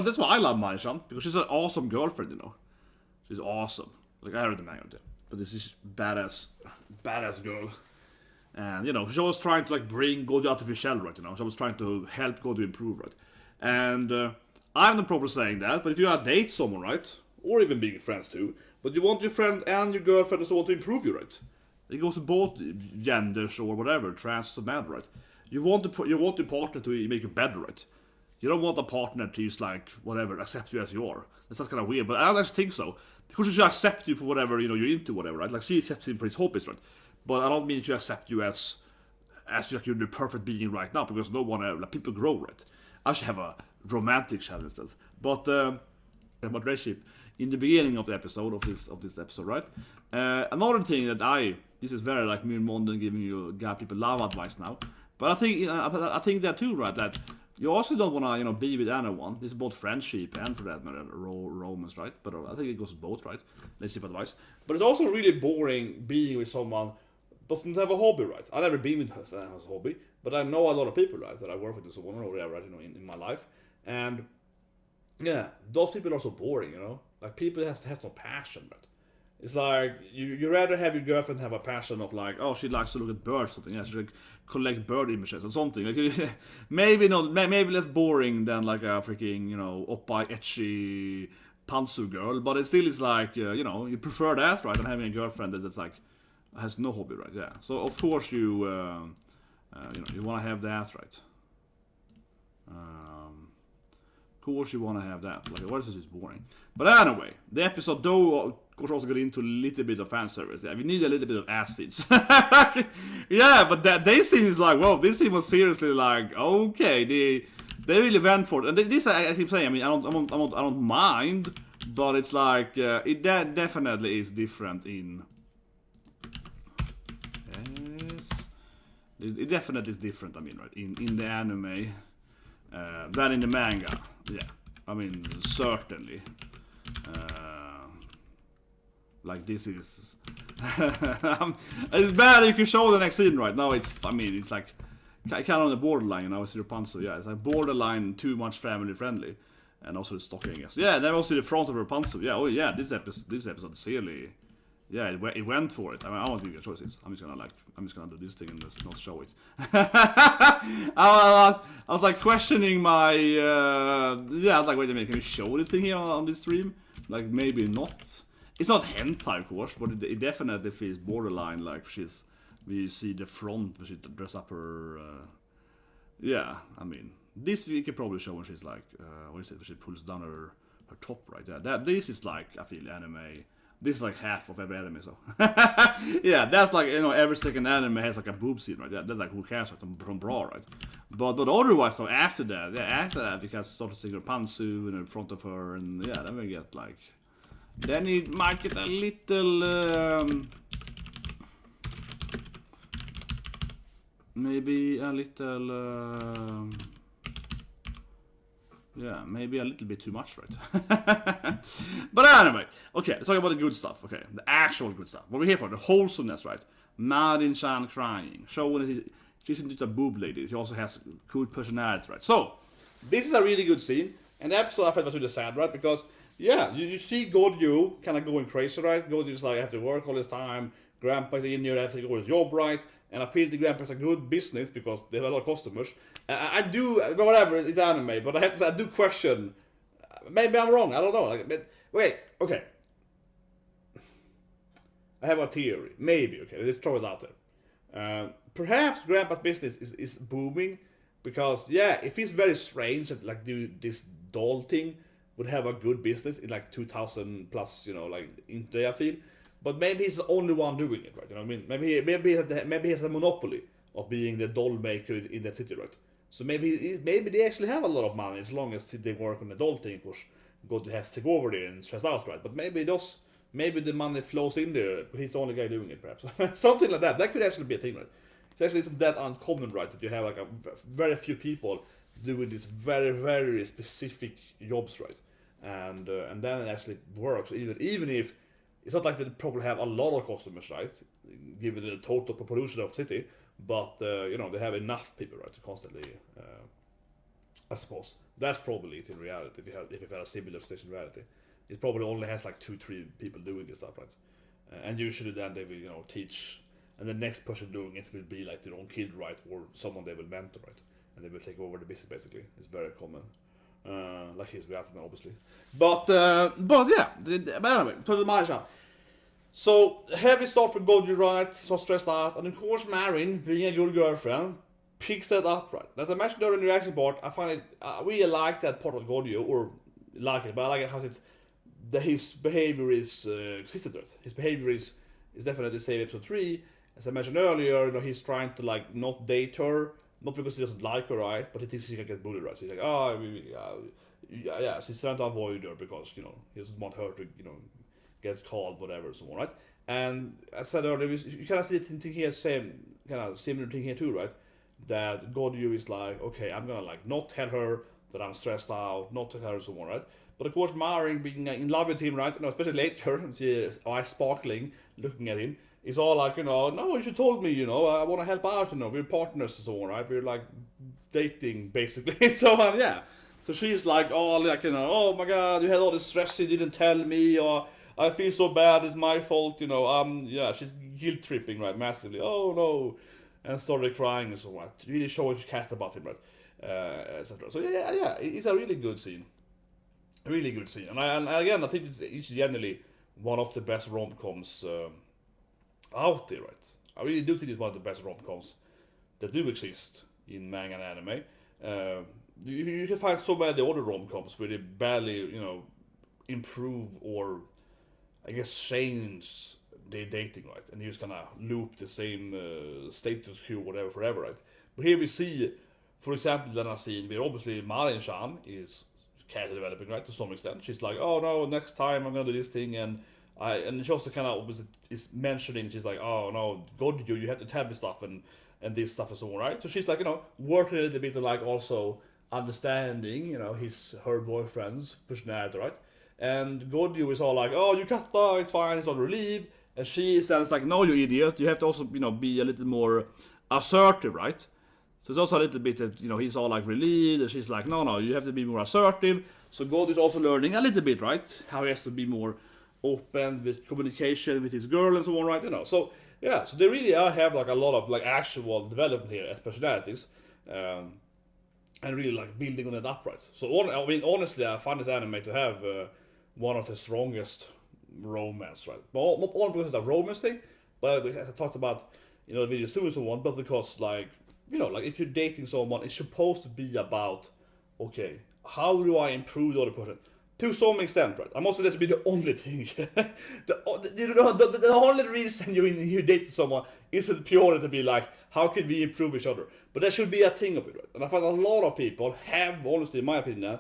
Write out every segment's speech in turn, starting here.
That's why I love Marishan, because she's an awesome girlfriend, you know. She's awesome. Like, I read the manga, but this is badass girl. And, you know, she's always trying to, like, bring Gojo out of his shell, right, you know. She's always trying to help Gojo improve, right. And I have no problem saying that, but if you want to date someone, right, or even being friends too, but you want your friend and your girlfriend also want to improve you, right. It goes to both genders or whatever, trans to man, right. You want your partner to make you better, right. You don't want a partner to just, like, whatever, accept you as you are. That's kind of weird, but I don't actually think so. Because she should accept you for whatever, you know, you're into, whatever, right? Like, she accepts him for his hobbies, right? But I don't mean to accept you as like you're the perfect being right now, because no one, like, people grow, right? I should have a romantic challenge instead. But, relationship, in the beginning of the episode, of this episode, right? Another thing that this is very, like, Myrmonden giving you people love advice now. But I think, I think that too, right? That you also don't want to, you know, be with anyone. It's both friendship and, for that matter, romance, right? But I think it goes both, right? Relationship advice. But it's also really boring being with someone who doesn't have a hobby, right? I've never been with someone who has a hobby, but I know a lot of people, right, that I work with, so one or whatever, right, you know, in my life. And yeah, those people are so boring, you know? Like, people has no passion, right? It's like, you rather have your girlfriend have a passion of, like, oh, she likes to look at birds, something, yeah, she like collect bird images or something, like, maybe less boring than, like, a freaking, you know, oppai etchy pantsu girl, but it still is like, you know, you prefer that, right, than having a girlfriend that's, like, has no hobby, right, yeah, so of course you know, you want to have that, right, of course you want to have that, like, what is this boring, but anyway, the episode, though, of course, also get into a little bit of fan service. Yeah, we need a little bit of acids. Yeah, but this scene is like, whoa, this scene was seriously like, okay, they really went for it. And this, I keep saying, I mean, I don't mind, but it's like, it definitely is different in. Yes, it definitely is different. I mean, right, in the anime than in the manga. Yeah, I mean, certainly. Like, this is it's bad. You can show the next scene right now. It's, I mean, it's like kind of on the borderline, you know. It's Rapunzel, yeah. It's like borderline too much family friendly, and also the stocking, I guess. Yeah, then also the front of Rapunzel. Yeah, oh yeah, this episode is really, yeah, it went for it. I mean, I don't give you choices. I'm just gonna do this thing and just not show it. I was like questioning my yeah. I was like, wait a minute, can we show this thing here on this stream? Like, maybe not. It's not hentai, of course, but it definitely feels borderline, like we see the front, where she dress up her, yeah, I mean, this we can probably show when she's like, what is it, when she pulls down her top, right, yeah, this is like, I feel, anime, this is like half of every anime, so, yeah, that's like, you know, every second anime has like a boob scene, right, that's like, who cares, like, from bra, right, but otherwise, though, after that, we can start to see her pantsu in front of her, and yeah, then we get like, then it might get a little, maybe a little, yeah, maybe a little bit too much, right? But anyway, okay, let's talk about the good stuff, okay? The actual good stuff. What we're here for, the wholesomeness, right? Marin-chan crying, showing that she's into a boob lady. She also has cool personality, right? So, this is a really good scene, and the episode I felt was really sad, right? Because, yeah, you see Gojo kind of going crazy, right? Gojo's like, I have to work all this time, Grandpa's in here, I have to go his job, right? And apparently Grandpa's a good business because they have a lot of customers. I do, whatever, it's anime, but I do question, maybe I'm wrong, I don't know. Like, but, wait, okay. I have a theory, maybe, okay, let's throw it out there. Perhaps Grandpa's business is booming because, yeah, if it's very strange that, like, do this doll thing, would have a good business in like 2000 plus, you know, like into their field. But maybe he's the only one doing it, right? You know what I mean? Maybe he has a monopoly of being the doll maker in that city, right? So maybe they actually have a lot of money as long as they work on the doll thing, of course. God has to take over there and stress out, right? But maybe the money flows in there, but he's the only guy doing it, perhaps. Something like that. That could actually be a thing, right? It actually isn't that uncommon, right? That you have like a very few people doing these very, very specific jobs, right? And then it actually works, even if it's not like they probably have a lot of customers, right? Given the total population of the city, but you know, they have enough people, right, to constantly I suppose that's probably it in reality. If you had a similar situation in reality, it probably only has like 2-3 people doing this stuff, right? And usually then they will teach, and the next person doing it will be like their own kid, right, or someone they will mentor, right, and they will take over the business. Basically, it's very common. Like his reality, obviously, but yeah. But anyway, to the MARIN. So heavy start for Goju, right? So stressed out, and of course MARIN, being a good girlfriend, picks that up, right. As I mentioned during the reaction part, I find it I really like that part of Goju, or like it, but I like it how it's that his behavior is consistent. His behavior is definitely the same episode 3. As I mentioned earlier, he's trying to like not date her, not because he doesn't like her, right? But he thinks he can get bullied, right? So he's like, oh, yeah. So he's trying to avoid her because he doesn't want her to get called, whatever, so on, right? And as I said earlier, you kind of see the thing here, same kind of similar thing here too, right? That Goju is like, okay, I'm gonna like not tell her that I'm stressed out, not tell her, so on, right? But of course, MARIN being in love with him, right? Especially later, see eyes sparkling, looking at him, is all like, no, you should told me, I want to help out, we're partners and so on, right? We're like dating basically. So yeah. So she's like, oh my god, you had all this stress, you didn't tell me, or I feel so bad, it's my fault, she's guilt tripping, right, massively. Oh no, and started crying and so on. Really showing she cares about him, right, etc. So yeah, it's a really good scene. Really good scene, and again, I think it's generally one of the best rom-coms out there, right? I really do think it's one of the best rom-coms that do exist in manga and anime. You can find so many other rom-coms where they barely, improve or, I guess, change their dating, right? And you just kind of loop the same status quo, whatever, forever, right? But here we see, for example, then a scene where obviously MARIN-chan is character developing, right, to some extent. She's like, oh no, next time I'm gonna do this thing, and she also kind of is mentioning, she's like, oh no, Goju, you have to tell me stuff and this stuff and so on, right? So she's like, working a little bit to like also understanding, her boyfriend's personality, right? And Goju is all like, oh, you got that, it's fine, it's all relieved, and she stands like, no, you idiot, you have to also, be a little more assertive, right? So it's also a little bit that, he's all like relieved, and she's like, no, you have to be more assertive. So God is also learning a little bit, right? How he has to be more open with communication with his girl and so on, right? So yeah, so they really have like a lot of like actual development here as personalities, and really like building on it up, right? So honestly, I find this anime to have one of the strongest romance, right? But not only because it's a romance thing, but as I talked about, the videos too and so on, but because like, like if you're dating someone, it's supposed to be about, okay, how do I improve the other person? To some extent, right? I'm also that's be the only thing. the only reason you're dating someone isn't purely to be like, how can we improve each other? But there should be a thing of it, right? And I find a lot of people have, honestly, in my opinion,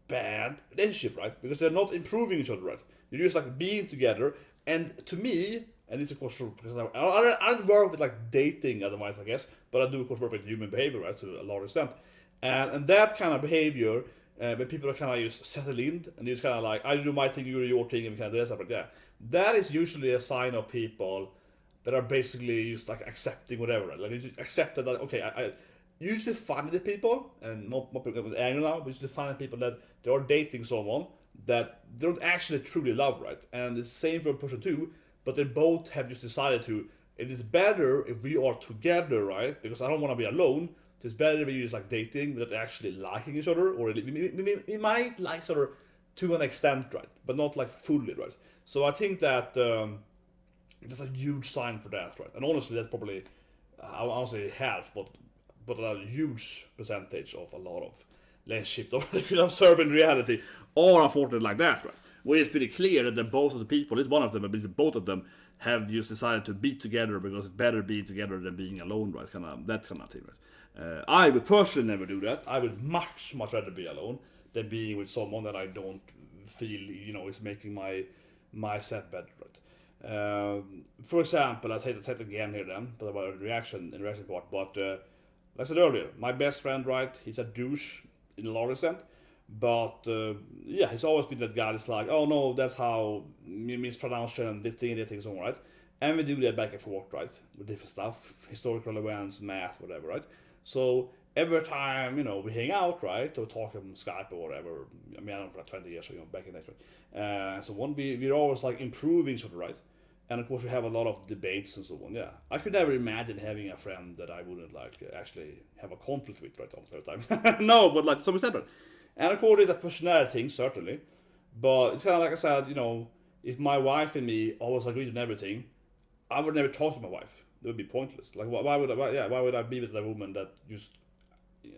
bad relationship, right? Because they're not improving each other, right? You're just like being together, and to me, and it's of course true because I don't work with like dating otherwise, I guess, but I do of course work with human behavior, right, to a large extent, and that kind of behavior, when people are kind of just settled in and you just kind of like, I do my thing, you do your thing, and we kind of do stuff like that. That is usually a sign of people that are basically just like accepting whatever, right? Like you just accept that okay, I usually find the people, and not people with anger now, but usually find the people that they are dating someone that they don't actually truly love, right? And the same for person two. But they both have just decided to, it is better if we are together, right? Because I don't want to be alone. It's better if we just like dating without actually liking each other, or we might like each other to an extent, right? But not like fully, right? So I think that there's a huge sign for that, right? And honestly, that's probably, I won't say half, but a huge percentage of a lot of relationships that we could observe in reality are unfortunately like that, right? Where it's pretty clear that both of the people, it's one of them, but both of them have just decided to be together because it's better being together than being alone, right? That kind of thing, right? I would personally never do that. I would much rather be alone than being with someone that I don't feel, is making my set better, right? For example, I'll say it again here then, but about the reaction part. But like I said earlier, my best friend, right? He's a douche in a large extent. But yeah, he's always been that guy that's like, oh no, that's how mispronunciation, this thing, so on, right? And we do that back and forth, right? With different stuff, historical events, math, whatever, right? So every time, you know, we hang out, right, or talk on Skype or whatever. I mean, I don't know, for like 20 years, so, you know, back in that, right? So we're always like improving each other, right? And of course, we have a lot of debates and so on. Yeah, I could never imagine having a friend that I wouldn't like actually have a conflict with, right, all the time. No, but like to some extent, right? And of course, it's a personality thing, certainly. But it's kind of like I said, you know, if my wife and me always agreed on everything, I would never talk to my wife. It would be pointless. Like, why would I be with a woman that just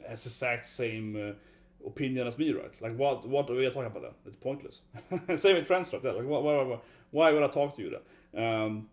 has the exact same opinion as me, right? Like, what are we talking about then? It's pointless. Same with friends, right? Yeah, like, why would I talk to you then?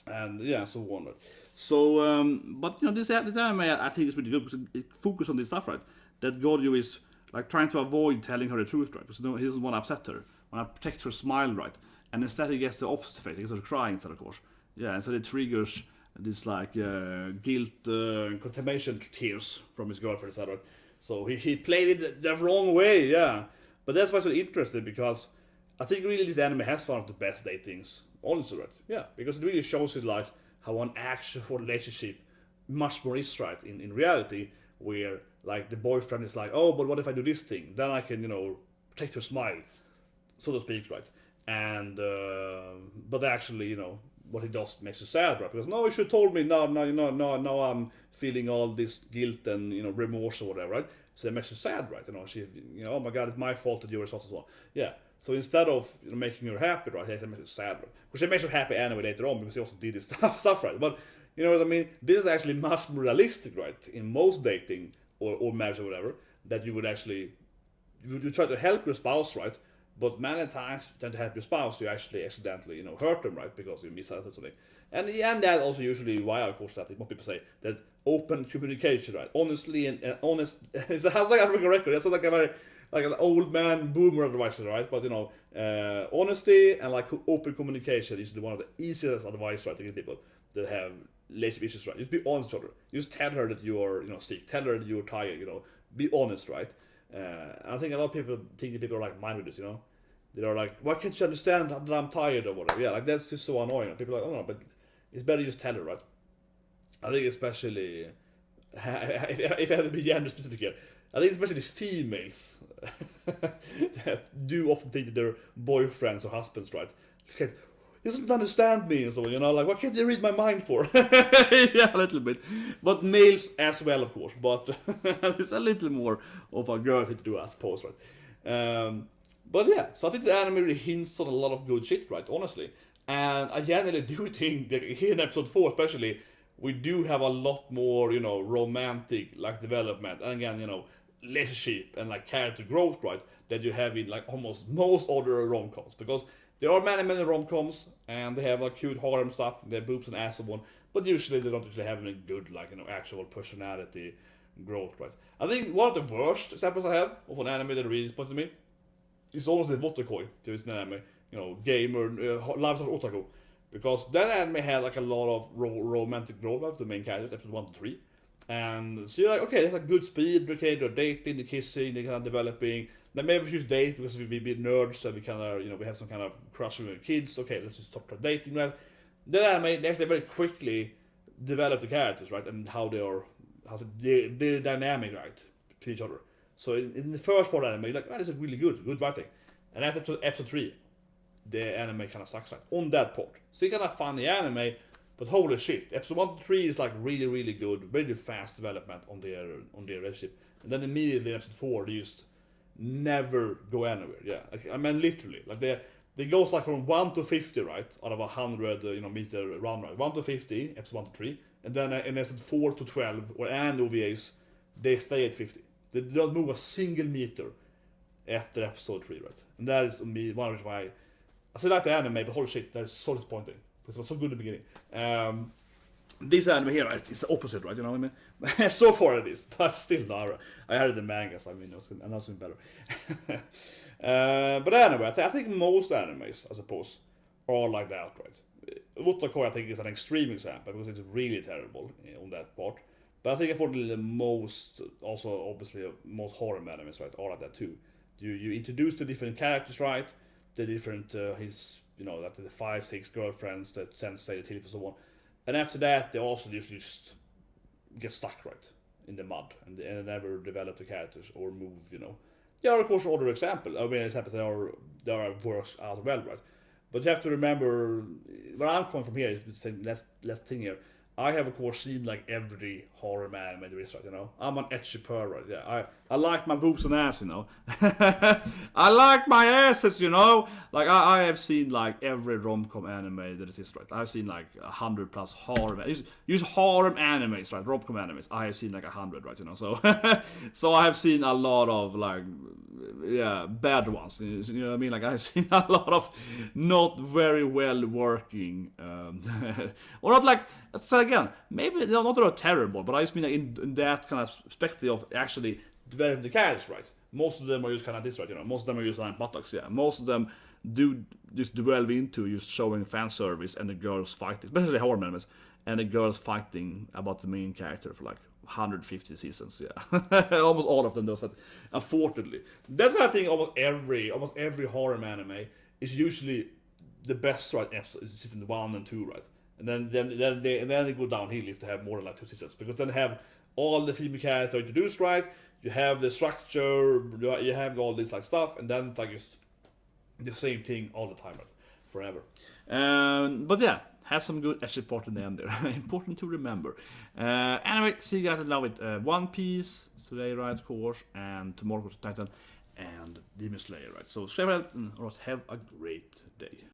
And yeah, so on. Right? So, but you know, this anime I think is really good because it focuses on this stuff, right? That Gojo is like trying to avoid telling her the truth, right? Because he doesn't want to upset her, want to protect her smile, right? And instead he gets the opposite effect. He gets her crying instead, of course. Yeah, and so it triggers this like guilt, contamination tears from his girlfriend, etc. Right? So he played it the wrong way, yeah. But that's why it's so interesting because I think really this anime has one of the best datings, honestly, right? Yeah, because it really shows it like how an actual relationship much more is, right? In reality, where like the boyfriend is like, oh, but what if I do this thing? Then I can, you know, protect her smile, so to speak, right? And but actually, you know, what he does makes you sad, right? Because no, you should have told me. No, I'm feeling all this guilt and, you know, remorse or whatever, right? So it makes you sad, right? You know, oh my god, it's my fault that you were such as well. Yeah. So instead of, you know, making her happy, right, it makes you sad, right? Which it makes her happy anyway later on because he also did this stuff, right? But you know what I mean? This is actually much more realistic, right? In most dating or marriage or whatever, that you would actually you try to help your spouse, right? But many times, you tend to help your spouse, you actually accidentally, you know, hurt them, right? Because you miss out something. And that also usually why, of course, that what people say that open communication, right? Honestly and honest. It sounds like a record. It sounds like a very like an old man boomer advice, right? But you know, honesty and like open communication is one of the easiest advice, right, to give people that have relationship issues, right? Just be honest with her. Just tell her that you are, you know, sick. Tell her that you're tired. You know, be honest, right? I think a lot of people think that people are like mind readers, you know. They are like, why can't you understand that I'm tired or whatever? Yeah, like that's just so annoying. People are like, oh no, but it's better just tell her, right? I think especially if I have to be gender specific here, I think especially females do often think that their boyfriends or husbands, right? He doesn't understand me and so, you know, like, what can't they read my mind for? Yeah, a little bit. But males as well, of course. But it's a little more of a girl thing to do, I suppose, right? But yeah, so I think the anime really hints on a lot of good shit, right? Honestly. And I generally do think that here in episode 4, especially, we do have a lot more, you know, romantic, like, development. And again, you know, relationship and, like, character growth, right? That you have in, like, almost most other rom-coms. Because there are many rom-coms, and they have, like, cute harem stuff, they have boobs and ass and one. But usually they don't actually have any good, like, you know, actual personality growth, right? I think one of the worst examples I have of an anime that really disappointed me is almost the Wotakoi to this anime, you know, gamer, Lives of Otaku. Because that anime had like a lot of romantic growth of the main characters, episode 1 to 3. And so you're like, okay, there's a good speed, okay, they're dating, they're kissing, they're kind of developing. Then maybe we should date because we're be nerds, so we kind of, you know, we have some kind of crush on the kids. Okay, let's just stop dating, right? That anime, they actually very quickly develop the characters, right? And how they are, how's the dynamic, right, to each other. So in the first part of the anime, you're like, oh, this is really good writing. And after episode 3, the anime kind of sucks, right? On that part. So it's kind of funny anime, but holy shit. Episode 1 to 3 is like really good, really fast development on their relationship. And then immediately in episode 4, they just never go anywhere. Yeah, like, I mean literally. Like they goes like from 1 to 50, right? Out of 100, meter run, right? 1 to 50, episode 1 to 3. And then in episode 4 to 12, and OVAs, they stay at 50. They don't move a single meter after episode 3, right? And that is me one reason why I still like the anime, but holy shit, that is so disappointing. Because it was so good in the beginning. This anime here, right, it's the opposite, right? You know what I mean? So far it is, but still, no, I heard the manga, so I mean, I know something better. But anyway, I think most animes, I suppose, are like that, right? Wotakoi, I think, is an extreme example because it's really terrible on that part. But I think for the most, also obviously most horror animes, right, are like that too. You introduce the different characters, right? The different his, you know, like the 5-6 girlfriends that sensei, the thief and so on. And after that, they also just get stuck, right? in the mud, and they never develop the characters or move, you know. There are of course other examples. I mean, examples that are works as well, right? But you have to remember where I'm coming from here is saying less thing here. I have of course seen like every horror anime there is, right? You know, I'm an etchy per, right? Yeah, I like my boobs and ass, you know. I like my asses, you know. Like I have seen like every rom-com anime that exists, right? I've seen like 100+ horror. Use horror animes, right? Rom-com animes. I have seen like 100, right? You know, so so I have seen a lot of like bad ones. You know what I mean? Like I've seen a lot of not very well working, or not like. So again, maybe they're not terrible, but I just mean like in that kind of perspective of actually developing the characters, right? Most of them are just kind of this, right? You know, most of them are just like buttocks, yeah. Most of them do just delve into just showing fan service and the girls fighting, especially horror animes, and the girls fighting about the main character for like 150 seasons, yeah. Almost all of them does that, unfortunately. That's why I think almost every horror anime is usually the best, right? Episode, season 1 and 2, right? And then they go downhill if they have more than like 2 seasons, because then they have all the female characters introduced, right? You have the structure, you have all this like stuff, and then it's like just the same thing all the time, right? Forever. But yeah, has some good actually part in the end there. Important to remember. Anyway, see you guys now with One Piece today, right? Of course, and tomorrow to Titan and Demon Slayer, right? So subscribe and have a great day.